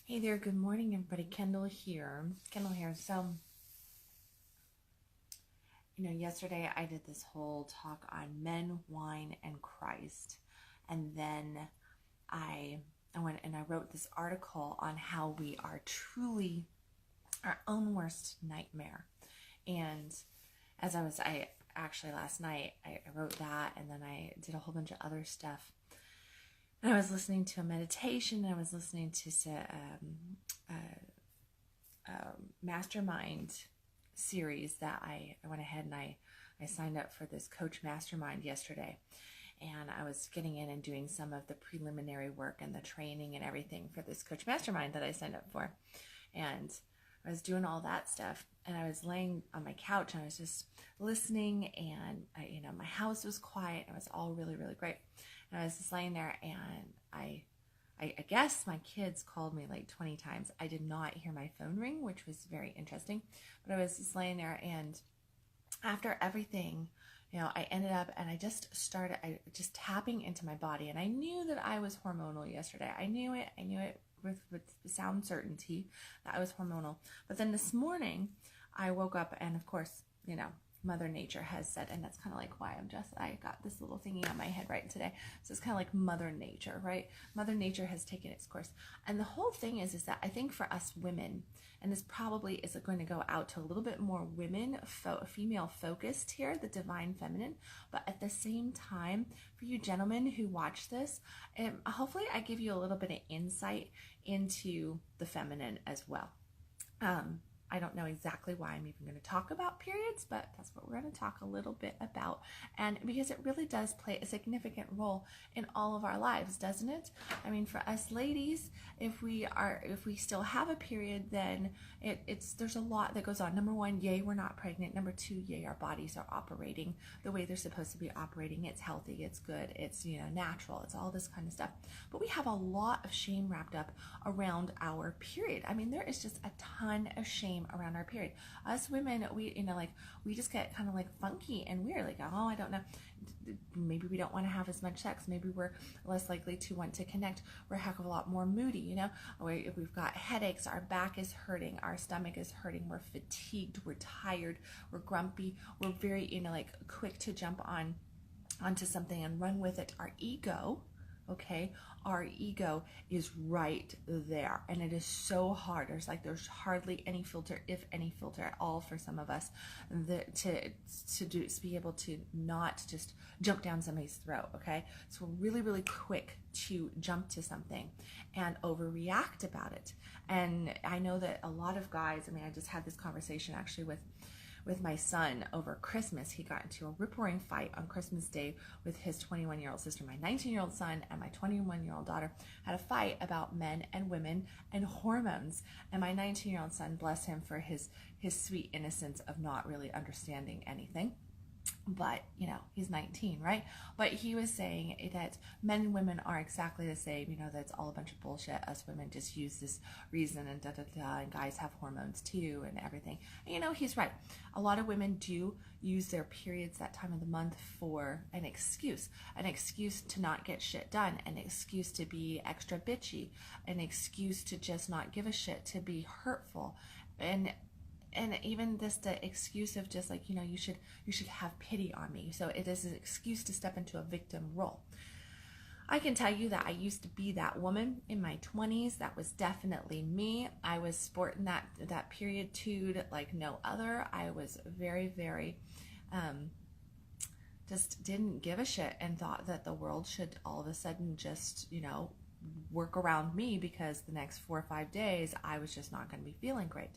Hey there, good morning everybody. Kendall here. So, yesterday I did this whole talk on men, wine, and Christ. And then I went and I wrote this article on how we are truly our own worst nightmare. And I actually last night I wrote that, and then I did a whole bunch of other stuff. And I was listening to a meditation, and I was listening to mastermind series that I went ahead and I signed up for this coach mastermind yesterday. And I was getting in and doing some of the preliminary work and the training and everything for this coach mastermind that I signed up for. And I was doing all that stuff, and I was laying on my couch and I was just listening, and my house was quiet. It was all really, really great. And I was just laying there, and I guess my kids called me like 20 times. I did not hear my phone ring, which was very interesting. But I was just laying there, and after everything, I ended up and I just tapping into my body. And I knew that I was hormonal yesterday. I knew it with sound certainty that I was hormonal. But then this morning, I woke up, and of course, Mother Nature has said, and that's kind of like why I got this little thingy on my head right today. So it's kind of like Mother Nature, right? Mother Nature has taken its course. And the whole thing is that I think for us women, and this probably is going to go out to a little bit more women, female focused here, the divine feminine, but at the same time, for you gentlemen who watch this, hopefully I give you a little bit of insight into the feminine as well. I don't know exactly why I'm even going to talk about periods, but that's what we're going to talk a little bit about. And because it really does play a significant role in all of our lives, doesn't it? I mean, for us ladies, if we still have a period, then there's a lot that goes on. Number one, yay, we're not pregnant. Number two, yay, our bodies are operating the way they're supposed to be operating. It's healthy, it's good, it's natural, it's all this kind of stuff. But we have a lot of shame wrapped up around our period. I mean, there is just a ton of shame around our period. Us women, we just get kind of like funky and weird, like, oh, I don't know, maybe we don't want to have as much sex, maybe we're less likely to want to connect, we're a heck of a lot more moody, we've got headaches, our back is hurting, our stomach is hurting, we're fatigued, we're tired, we're grumpy, we're very quick to jump onto something and run with it. Our ego is right there, and it is so hard. There's hardly any filter, if any filter at all, for some of us to be able to not just jump down somebody's throat. So we're really, really quick to jump to something and overreact about it. And I know that a lot of guys, I just had this conversation actually with my son over Christmas. He got into a rip-roaring fight on Christmas Day with his 21-year-old sister. My 19-year-old son and my 21-year-old daughter had a fight about men and women and hormones. And my 19-year-old son, bless him for his sweet innocence of not really understanding anything. But, he's 19, right? But he was saying that men and women are exactly the same, that's all a bunch of bullshit. Us women just use this reason and and guys have hormones too and everything. And, he's right. A lot of women do use their periods that time of the month for an excuse to not get shit done, an excuse to be extra bitchy, an excuse to just not give a shit, to be hurtful. And even the excuse of just like, you should have pity on me. So it is an excuse to step into a victim role. I can tell you that I used to be that woman in my 20s. That was definitely me. I was sporting that period like no other. I was very, very, just didn't give a shit and thought that the world should all of a sudden just, work around me, because the next 4 or 5 days I was just not going to be feeling great.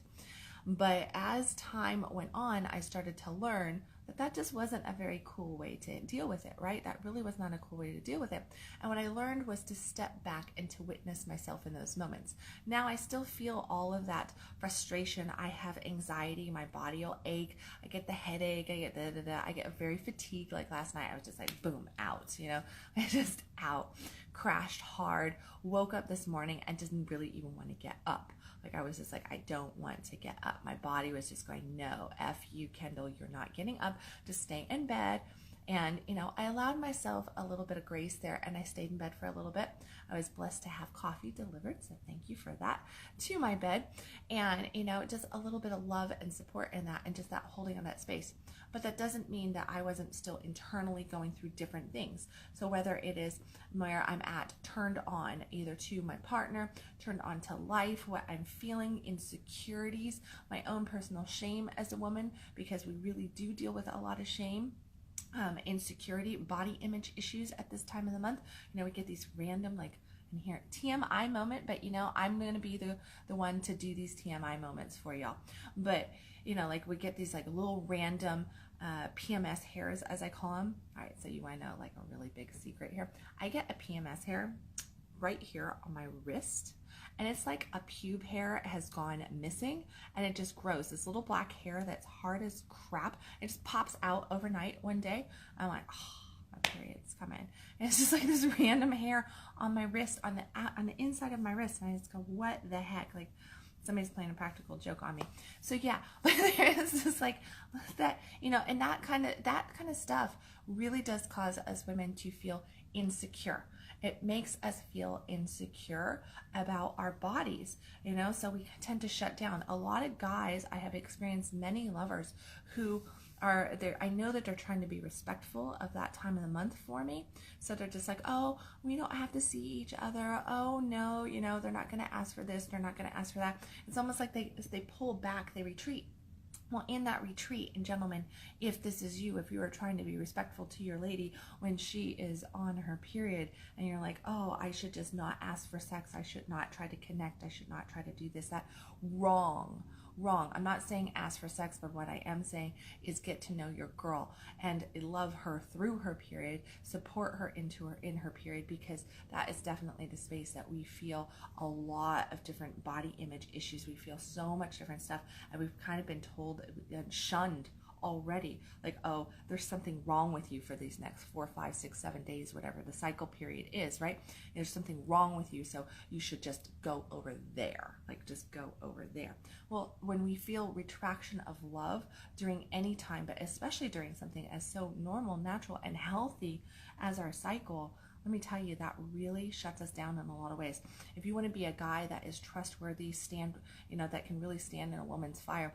But as time went on, I started to learn that just wasn't a very cool way to deal with it, right? That really was not a cool way to deal with it. And what I learned was to step back and to witness myself in those moments. Now I still feel all of that frustration. I have anxiety. My body will ache. I get the headache. I get very fatigued. Like last night, I was just like, boom, out, I just out, crashed hard, woke up this morning and didn't really even want to get up. Like I was just like, I don't want to get up. My body was just going, no, F you, Kendall, you're not getting up. Just stay in bed And, you know, I allowed myself a little bit of grace there, and I stayed in bed for a little bit. I was blessed to have coffee delivered, so thank you for that, to my bed. And, you know, just a little bit of love and support in that, and just that holding on that space. But that doesn't mean that I wasn't still internally going through different things. So whether it is where I'm at, turned on either to my partner, turned on to life, what I'm feeling, insecurities, my own personal shame as a woman, because we really do deal with a lot of shame. Insecurity, body image issues at this time of the month. You know, we get these random, like, in here, TMI moment, but, you know, I'm going to be the one to do these TMI moments for y'all. But, you know, like, we get these, like, little random PMS hairs, as I call them. All right, so you want to know, like, a really big secret here. I get a PMS hair right here on my wrist, and it's like a pube hair has gone missing, and it just grows. This little black hair that's hard as crap. It just pops out overnight one day. I'm like, oh, my period's coming. And it's just like this random hair on my wrist, on the inside of my wrist, and I just go, what the heck? Like, somebody's playing a practical joke on me. So yeah, but it's just like that, you know, and that kind of stuff really does cause us women to feel insecure. It makes us feel insecure about our bodies, you know, so we tend to shut down. A lot of guys, I have experienced many lovers who are there. I know that they're trying to be respectful of that time of the month for me. So they're just like, oh, we don't have to see each other. Oh no, you know, they're not going to ask for this. They're not going to ask for that. It's almost like they pull back, they retreat. Well, in that retreat, and gentlemen, if this is you, if you are trying to be respectful to your lady when she is on her period, and you're like, oh, I should just not ask for sex, I should not try to connect, I should not try to do this, that, wrong. I'm not saying ask for sex, but what I am saying is get to know your girl and love her through her period, support her in her period, because that is definitely the space that we feel a lot of different body image issues. We feel so much different stuff, and we've kind of been told and shunned already, like, oh, there's something wrong with you for these next 4, 5, 6, 7 days, whatever the cycle period is, right? There's something wrong with you, so you should just go over there, like, just go over there. Well, when we feel retraction of love during any time, but especially during something as so normal, natural, and healthy as our cycle, let me tell you, that really shuts us down in a lot of ways. If you want to be a guy that is trustworthy, that can really stand in a woman's fire,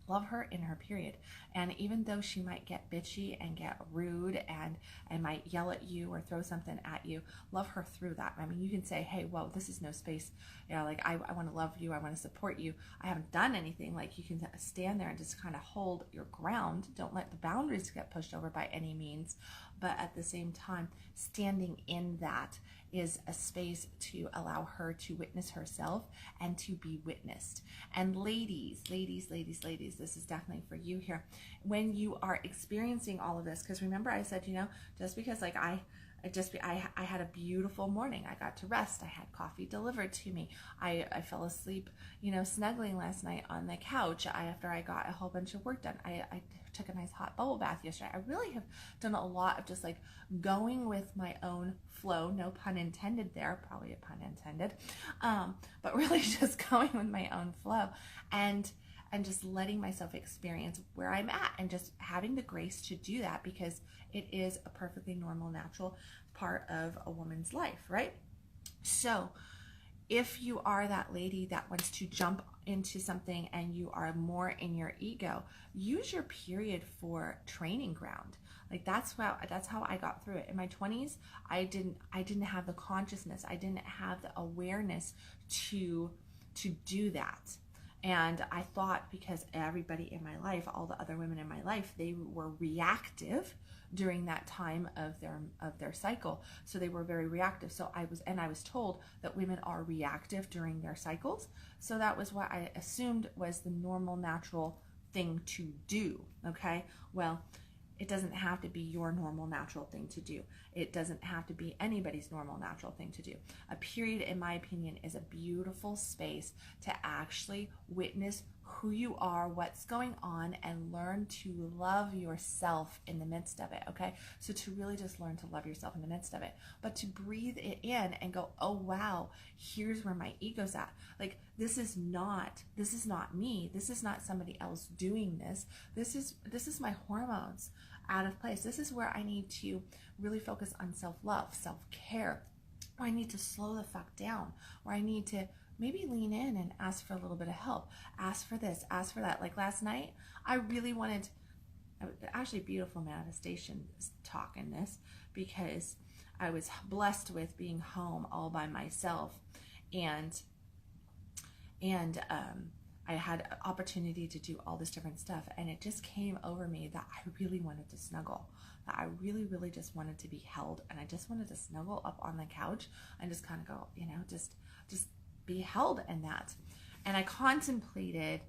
love her in her period. And even though she might get bitchy and get rude and might yell at you or throw something at you, love her through that. I mean, you can say, hey, whoa, this is no space. You know, like, I want to love you. I want to support you. I haven't done anything. Like, you can stand there and just kind of hold your ground. Don't let the boundaries get pushed over by any means. But at the same time, standing in that is a space to allow her to witness herself and to be witnessed. And ladies, this is definitely for you here. When you are experiencing all of this, because remember I said, you know, just because, like, I had a beautiful morning. I got to rest. I had coffee delivered to me. I fell asleep, you know, snuggling last night on the couch after I got a whole bunch of work done. I took a nice hot bubble bath yesterday. I really have done a lot of just, like, going with my own flow. No pun intended there, probably a pun intended. But really just going with my own flow and just letting myself experience where I'm at, and just having the grace to do that, because it is a perfectly normal, natural part of a woman's life, right? So if you are that lady that wants to jump into something and you are more in your ego, use your period for training ground. Like, that's how I got through it. In my 20s, I didn't have the consciousness, I didn't have the awareness to do that. And I thought, because everybody in my life, all the other women in my life, they were reactive during that time of their cycle. So they were very reactive. So I was told that women are reactive during their cycles. So that was what I assumed was the normal, natural thing to do. Okay. Well, it doesn't have to be your normal, natural thing to do. It doesn't have to be anybody's normal, natural thing to do. A period, in my opinion, is a beautiful space to actually witness who you are, what's going on, and learn to love yourself in the midst of it, okay? So to really just learn to love yourself in the midst of it, but to breathe it in and go, oh wow, here's where my ego's at. Like, this is not me. This is not somebody else doing this. This is my hormones. out of place. This is where I need to really focus on self-love, self-care, where I need to slow the fuck down, where I need to maybe lean in and ask for a little bit of help, ask for this, ask for that. Like last night, I really wanted, actually beautiful manifestation talk in this, because I was blessed with being home all by myself, and I had an opportunity to do all this different stuff, and it just came over me that I really wanted to snuggle, that I really, really just wanted to be held, and I just wanted to snuggle up on the couch and just kind of go, you know, just be held in that. And I contemplated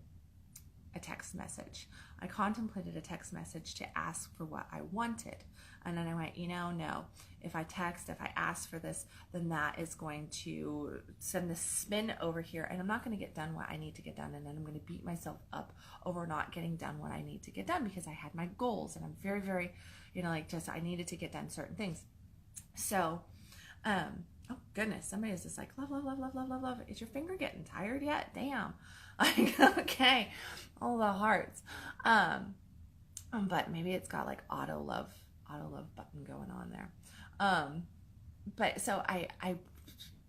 a text message. I contemplated a text message to ask for what I wanted. And then I went, you know, no, if I ask for this, then that is going to send this spin over here, and I'm not going to get done what I need to get done. And then I'm going to beat myself up over not getting done what I need to get done, because I had my goals, and I'm very, very, you know, like, just, I needed to get done certain things. So, oh goodness, somebody is just like, love, love, love, love, love, love, love. Is your finger getting tired yet? Damn. Like, okay, all the hearts. But maybe it's got like auto love button going on there. But so I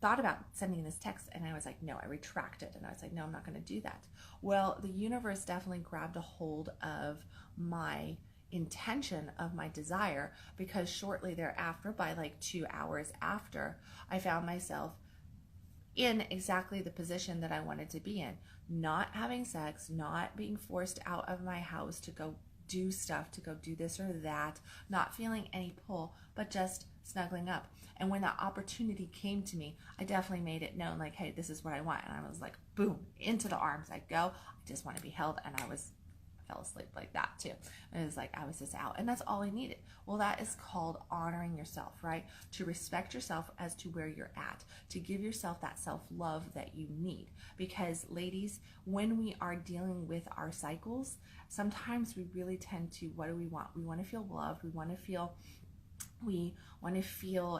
thought about sending this text, and I was like, no, I retracted, and I was like, no, I'm not going to do that. Well, the universe definitely grabbed a hold of my intention, of my desire, because shortly thereafter, by like 2 hours after, I found myself in exactly the position that I wanted to be in, not having sex, not being forced out of my house to go do stuff, to go do this or that, not feeling any pull, but just snuggling up. And when that opportunity came to me, I definitely made it known, like, hey, this is what I want. And I was like, boom, into the arms I go. I just want to be held. And I fell asleep like that too. And it was like, I was just out, and that's all I needed. Well, that is called honoring yourself, right? To respect yourself as to where you're at, to give yourself that self-love that you need. Because ladies, when we are dealing with our cycles, sometimes we really tend to, what do we want? We want to feel loved. We want to feel,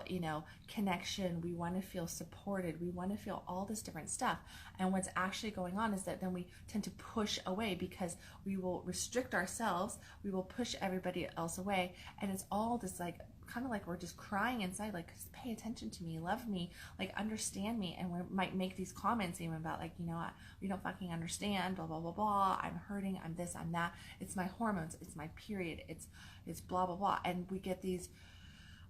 you know, connection. We want to feel supported. We want to feel all this different stuff. And what's actually going on is that then we tend to push away, because we will restrict ourselves. We will push everybody else away. And it's all this, like, kind of like we're just crying inside, like, just pay attention to me, love me, like, understand me. And we might make these comments even about, like, you know what, we don't fucking understand, blah, blah, blah, blah. I'm hurting. I'm this, I'm that. It's my hormones. It's my period. It's blah, blah, blah. And we get these,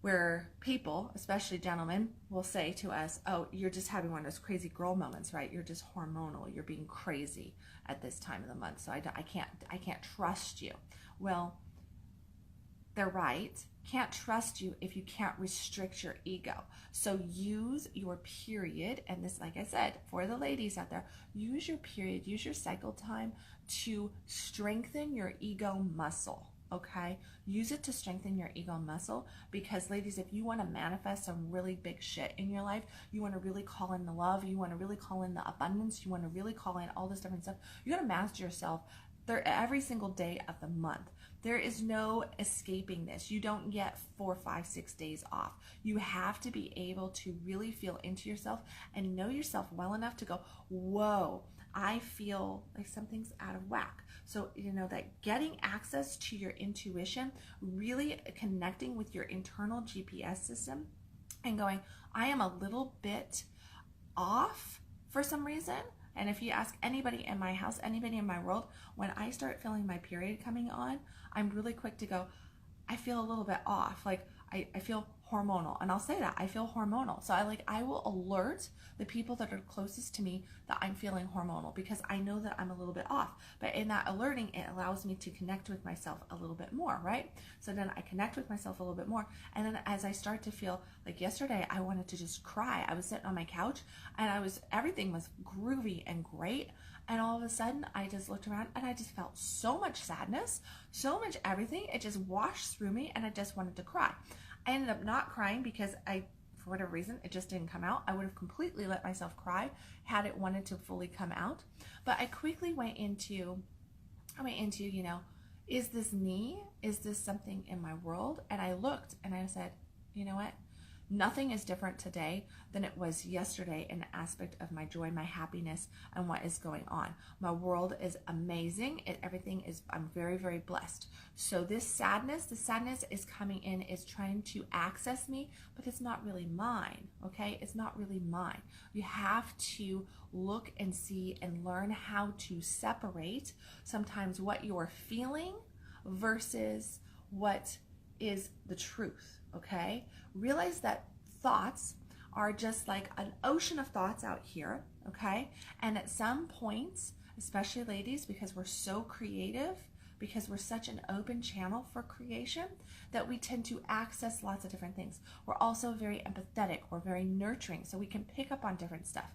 where people, especially gentlemen, will say to us, oh, you're just having one of those crazy girl moments, right? You're just hormonal. You're being crazy at this time of the month. So I can't trust you. Well, they're right. Can't trust you if you can't restrict your ego. So use your period, and this, like I said, for the ladies out there, use your period, use your cycle time to strengthen your ego muscle. Okay, use it to strengthen your ego muscle, because ladies, if you want to manifest some really big shit in your life, you want to really call in the love, you want to really call in the abundance, you want to really call in all this different stuff, you got to master yourself there every single day of the month. There is no escaping this. You don't get 4, 5, 6 days off. You have to be able to really feel into yourself and know yourself well enough to go, whoa, I feel like something's out of whack. So, you know, that getting access to your intuition, really connecting with your internal GPS system and going, I am a little bit off for some reason. And if you ask anybody in my house, anybody in my world, when I start feeling my period coming on, I'm really quick to go, I feel a little bit off. Like I feel hormonal. And I'll say that I feel hormonal. So I will alert the people that are closest to me that I'm feeling hormonal, because I know that I'm a little bit off. But in that alerting, it allows me to connect with myself a little bit more, right? So then I connect with myself a little bit more. And then as I start to feel, like yesterday, I wanted to just cry. I was sitting on my couch and everything was groovy and great. And all of a sudden, I just looked around and I just felt so much sadness, so much everything. It just washed through me and I just wanted to cry. I ended up not crying because for whatever reason, it just didn't come out. I would have completely let myself cry had it wanted to fully come out. But I quickly went into, you know, is this me? Is this something in my world? And I looked and I said, you know what? Nothing is different today than it was yesterday in the aspect of my joy, my happiness, and what is going on. My world is amazing. Everything is, I'm very, very blessed. So the sadness is coming in, is trying to access me, but it's not really mine, okay? It's not really mine. You have to look and see and learn how to separate sometimes what you're feeling versus what is the truth, okay? Realize that thoughts are just like an ocean of thoughts out here, okay? And at some points, especially ladies, because we're so creative, because we're such an open channel for creation, that we tend to access lots of different things. We're also very empathetic, we're very nurturing, so we can pick up on different stuff.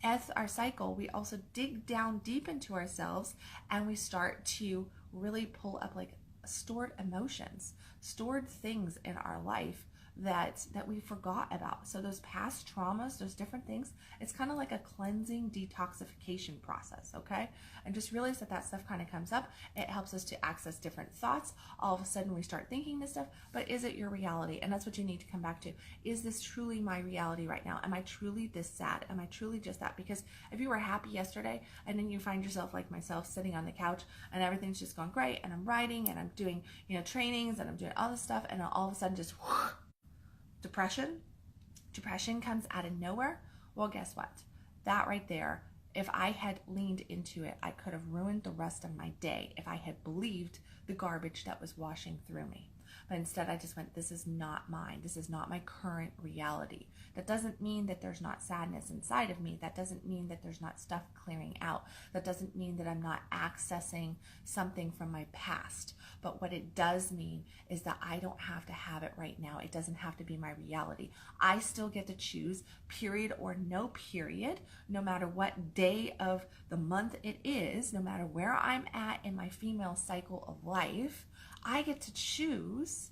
As our cycle, we also dig down deep into ourselves and we start to really pull up like stored emotions, stored things in our life that we forgot about. So those past traumas, those different things, it's kind of like a cleansing detoxification process, okay? And just realize that that stuff kind of comes up. It helps us to access different thoughts. All of a sudden we start thinking this stuff, but is it your reality? And that's what you need to come back to. Is this truly my reality right now? Am I truly this sad? Am I truly just that? Because if you were happy yesterday and then you find yourself like myself sitting on the couch and everything's just going great and I'm writing and I'm doing, trainings and I'm doing all this stuff, and all of a sudden just depression comes out of nowhere. Well, guess what? That right there, if I had leaned into it, I could have ruined the rest of my day if I had believed the garbage that was washing through me. But instead I just went, this is not mine. This is not my current reality. That doesn't mean that there's not sadness inside of me. That doesn't mean that there's not stuff clearing out. That doesn't mean that I'm not accessing something from my past. But what it does mean is that I don't have to have it right now. It doesn't have to be my reality. I still get to choose, period or no period, no matter what day of the month it is, no matter where I'm at in my female cycle of life, I get to choose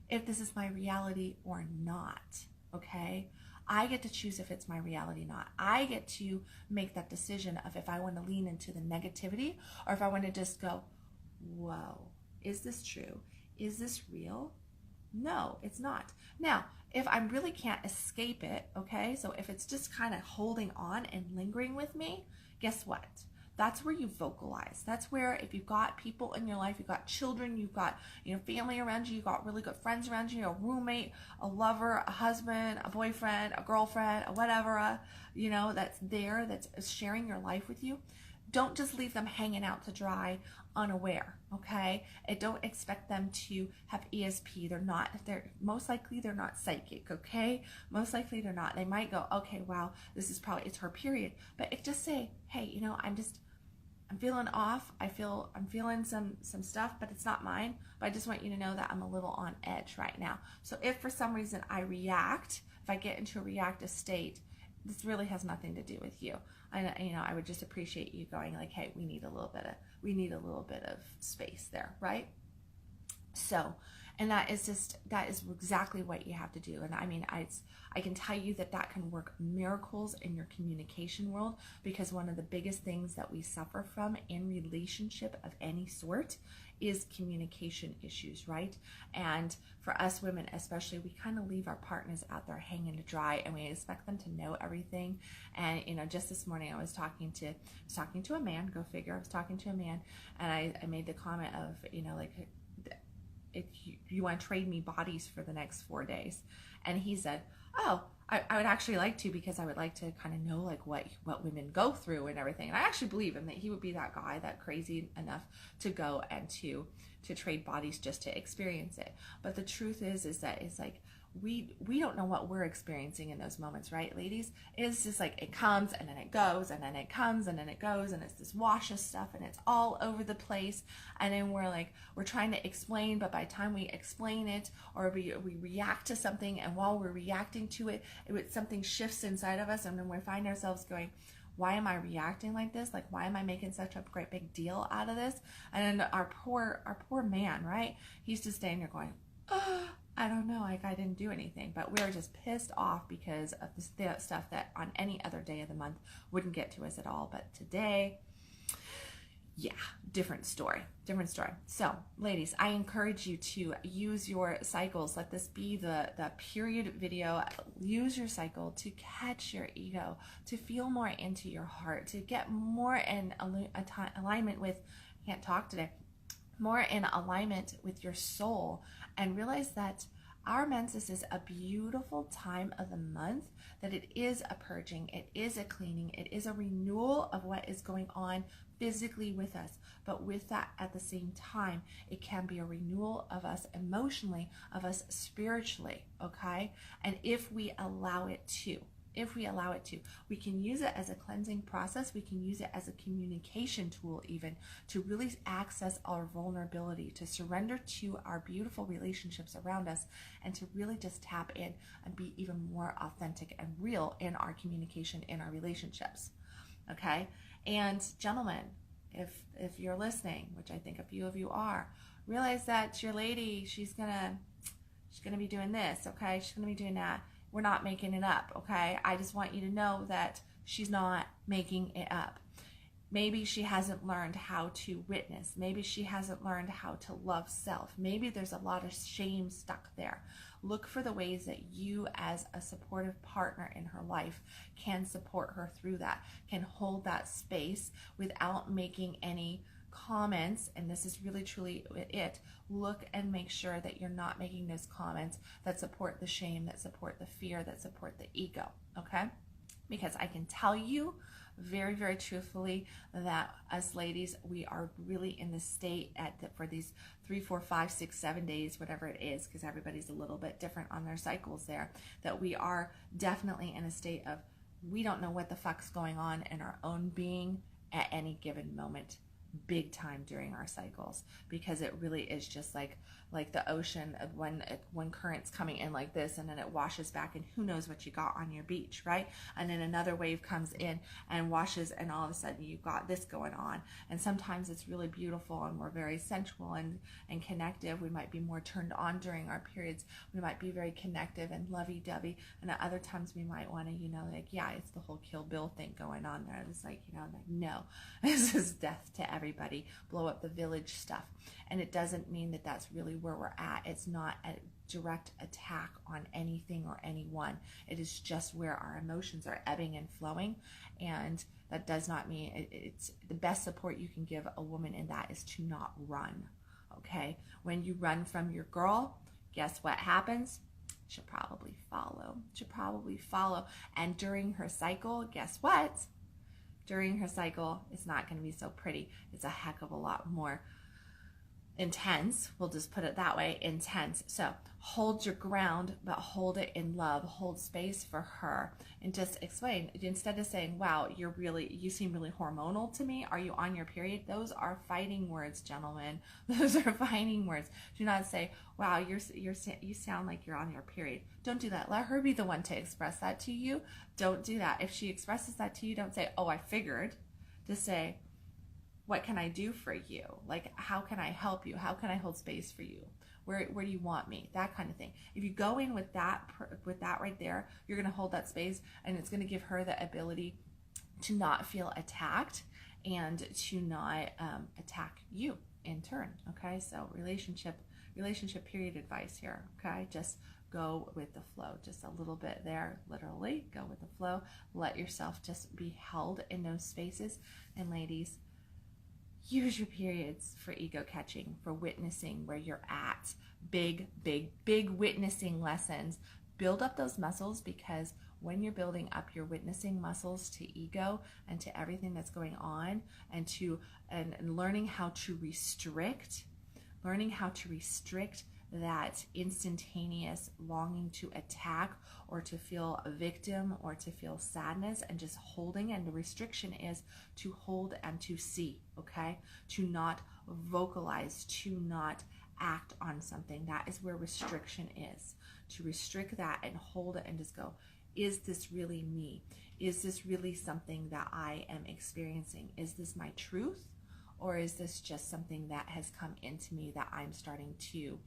if this is my reality or not, okay? I get to choose if it's my reality or not. I get to make that decision of if I want to lean into the negativity or if I want to just go, whoa, is this true? Is this real? No, it's not. Now, if I really can't escape it, okay, so if it's just kind of holding on and lingering with me, guess what? That's where you vocalize. That's where, if you've got people in your life, you've got children, you've got family around you, you've got really good friends around you, a roommate, a lover, a husband, a boyfriend, a girlfriend, a whatever, that's there, that's sharing your life with you. Don't just leave them hanging out to dry, unaware, okay? And don't expect them to have ESP. They're most likely they're not psychic, okay? Most likely they're not. They might go, okay, wow, it's her period. But just say, hey, I'm feeling off. I'm feeling some stuff, but it's not mine. But I just want you to know that I'm a little on edge right now. So if for some reason I react, if I get into a reactive state, this really has nothing to do with you. I would just appreciate you going like, hey, we need a little bit of space there, right? So, and that is exactly what you have to do. And I can tell you that can work miracles in your communication world, because one of the biggest things that we suffer from in relationship of any sort is communication issues, right? And for us women especially, we kind of leave our partners out there hanging to dry, and we expect them to know everything. And just this morning I was talking to a man, go figure, I was talking to a man, and I made the comment of, if you want to trade me bodies for the next 4 days. And he said, oh, I would actually like to, because I would like to kind of know like what women go through and everything. And I actually believe him, that he would be that guy, that crazy enough to go and to trade bodies just to experience it. But the truth is that it's like, we don't know what we're experiencing in those moments, right, ladies? It's just like it comes and then it goes and then it comes and then it goes, and it's this wash of stuff and it's all over the place. And then we're trying to explain, but by the time we explain it, or we react to something, and while we're reacting to it, something shifts inside of us, and then we find ourselves going, why am I reacting like this? Like, why am I making such a great big deal out of this? And then our poor man, right? He's just standing there going, oh, I don't know, like I didn't do anything. But we were just pissed off because of the stuff that on any other day of the month wouldn't get to us at all. But today, yeah, different story. So ladies, I encourage you to use your cycles. Let this be the period video. Use your cycle to catch your ego, to feel more into your heart, to get more in alignment with, I can't talk today, more in alignment with your soul, and realize that our menses is a beautiful time of the month, that it is a purging, it is a cleaning, it is a renewal of what is going on physically with us. But with that, at the same time, it can be a renewal of us emotionally, of us spiritually, okay? And if we allow it to, we can use it as a cleansing process. We can use it as a communication tool, even to really access our vulnerability, to surrender to our beautiful relationships around us, and to really just tap in and be even more authentic and real in our communication, in our relationships. Okay? And gentlemen, if you're listening, which I think a few of you are, realize that your lady, she's gonna be doing this, okay? She's gonna be doing that. We're not making it up, okay? I just want you to know that she's not making it up. Maybe she hasn't learned how to witness. Maybe she hasn't learned how to love self. Maybe there's a lot of shame stuck there. Look for the ways that you, as a supportive partner in her life, can support her through that, can hold that space without making any comments. And this is really truly it. Look and make sure that you're not making those comments that support the shame, that support the fear, that support the ego, okay? Because I can tell you very, very truthfully that us ladies, we are really in the state for these 3, 4, 5, 6, 7 days, whatever it is, because everybody's a little bit different on their cycles there, that we are definitely in a state of, we don't know what the fuck's going on in our own being at any given moment, big time during our cycles, because it really is just like the ocean of when current's coming in like this, and then it washes back, and who knows what you got on your beach, right? And then another wave comes in and washes, and all of a sudden you've got this going on. And sometimes it's really beautiful, and we're very sensual and connective. We might be more turned on during our periods. We might be very connective and lovey-dovey, and at other times we might want to, yeah, it's the whole Kill Bill thing going on there. It's like, no, this is death to everybody, blow up the village stuff. And it doesn't mean that that's really where we're at. It's not a direct attack on anything or anyone. It is just where our emotions are ebbing and flowing. And that does not mean it's the best support you can give a woman in that is to not run. Okay? When you run from your girl, guess what happens? She'll probably follow. And during her cycle, guess what? During her cycle, it's not going to be so pretty. It's a heck of a lot more intense. We'll just put it that way, intense. So hold your ground, but hold it in love. Hold space for her, and just explain. Instead of saying, wow, you seem really hormonal to me. Are you on your period? Those are fighting words, gentlemen. Those are fighting words. Do not say, wow, you sound like you're on your period. Don't do that. Let her be the one to express that to you. Don't do that. If she expresses that to you, don't say, oh, I figured. Just say, what can I do for you? Like, how can I help you? How can I hold space for you? Where do you want me? That kind of thing. If you go in with that right there, you're going to hold that space, and it's going to give her the ability to not feel attacked and to not attack you in turn. Okay, so relationship period advice here. Okay, just go with the flow, just a little bit there, literally go with the flow. Let yourself just be held in those spaces. And ladies, use your periods for ego catching, for witnessing where you're at. Big witnessing lessons. Build up those muscles, because when you're building up your witnessing muscles to ego and to everything that's going on, and learning how to restrict that instantaneous longing to attack or to feel a victim or to feel sadness, and just holding. And the restriction is to hold and to see, okay? To not vocalize, to not act on something. That is where restriction is. To restrict that and hold it and just go, is this really me? Is this really something that I am experiencing? Is this my truth? Or is this just something that has come into me that I'm starting to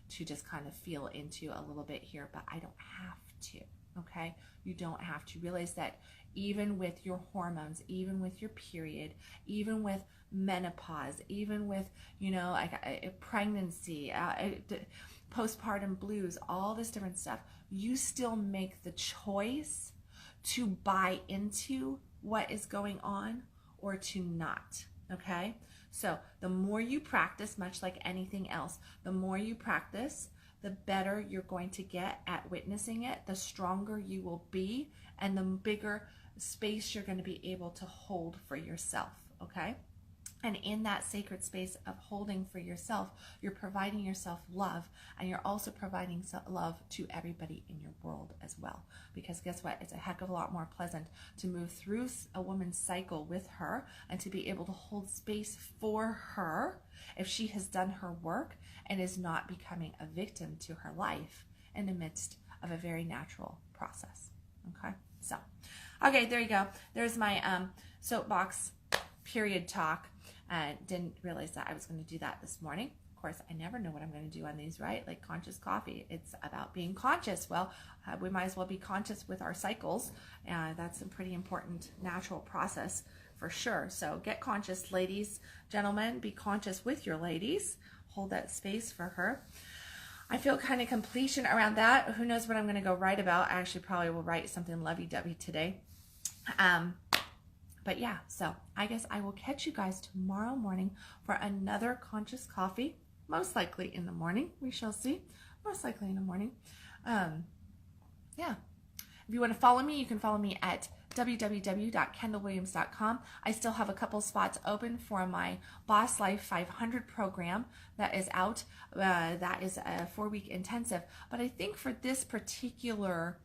just kind of feel into a little bit here, but I don't have to, okay? You don't have to. Realize that even with your hormones, even with your period, even with menopause, even with, you know, like pregnancy, postpartum blues, all this different stuff, you still make the choice to buy into what is going on or to not, okay? So the more you practice, much like anything else, the more you practice, the better you're going to get at witnessing it, the stronger you will be, and the bigger space you're going to be able to hold for yourself, okay? And in that sacred space of holding for yourself, you're providing yourself love, and you're also providing love to everybody in your world as well. Because guess what? It's a heck of a lot more pleasant to move through a woman's cycle with her and to be able to hold space for her if she has done her work and is not becoming a victim to her life in the midst of a very natural process. Okay? So, okay, there you go. There's my soapbox period talk. Didn't realize that I was going to do that this morning. Of course, I never know what I'm going to do on these, right? Like conscious coffee. It's about being conscious. Well, we might as well be conscious with our cycles. That's a pretty important natural process for sure. So get conscious, ladies, gentlemen. Be conscious with your ladies. Hold that space for her. I feel kind of completion around that. Who knows what I'm going to go write about? I actually probably will write something lovey-dovey today. But yeah, so I guess I will catch you guys tomorrow morning for another conscious coffee, most likely in the morning. We shall see. Most likely in the morning. Yeah. If you want to follow me, you can follow me at www.kendalwilliams.com. I still have a couple spots open for my Boss Life 500 program that is out. That is a 4-week intensive. But I think for this particular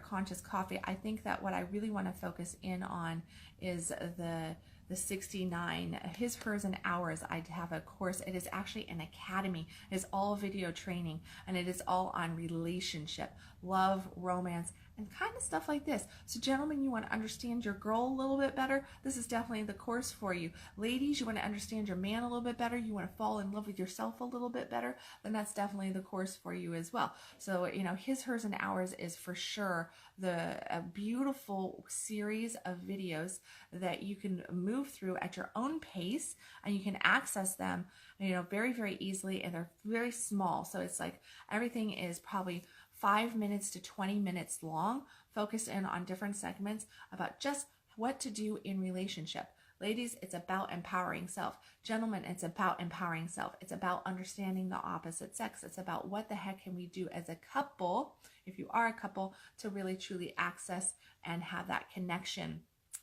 conscious coffee, I think that what I really want to focus in on is the 69 his, hers, and ours. I have a course. It is actually an academy. It is all video training, and it is all on relationship, love, romance, and kind of stuff like this. So gentlemen, you want to understand your girl a little bit better, this is definitely the course for you. Ladies, you want to understand your man a little bit better, you want to fall in love with yourself a little bit better, then that's definitely the course for you as well. So, you know, his, hers, and ours is for sure a beautiful series of videos that you can move through at your own pace, and you can access them, you know, very, very easily, and they're very small. So it's like everything is probably 5 minutes to 20 minutes long, focused in on different segments about just what to do in relationship. Ladies, it's about empowering self. Gentlemen, it's about empowering self. It's about understanding the opposite sex. It's about what the heck can we do as a couple, if you are a couple, to really truly access and have that connection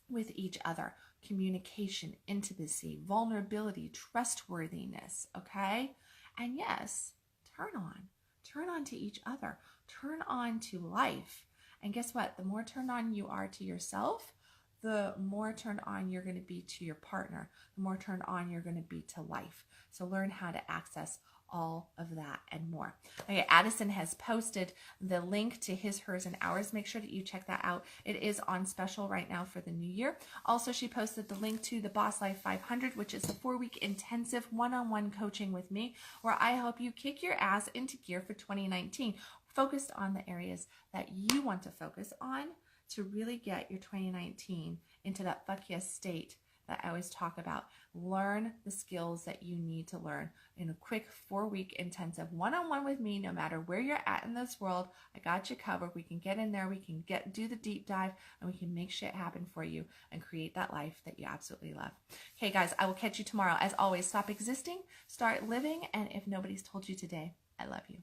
with each other. Communication, intimacy, vulnerability, trustworthiness, okay? And yes, turn on to each other. Turn on to life. And guess what? The more turned on you are to yourself, the more turned on you're going to be to your partner. The more turned on you're going to be to life. So learn how to access all of that and more. Okay, Addison has posted the link to his, hers, and ours. Make sure that you check that out. It is on special right now for the new year. Also, she posted the link to the Boss Life 500, which is a 4-week intensive one-on-one coaching with me, where I help you kick your ass into gear for 2019, focused on the areas that you want to focus on to really get your 2019 into that fuck yes state that I always talk about. Learn the skills that you need to learn in a quick 4-week intensive one-on-one with me. No matter where you're at in this world, I got you covered. We can get in there, we can do the deep dive, and we can make shit happen for you and create that life that you absolutely love. Okay guys, I will catch you tomorrow. As always, stop existing, start living, and if nobody's told you today, I love you.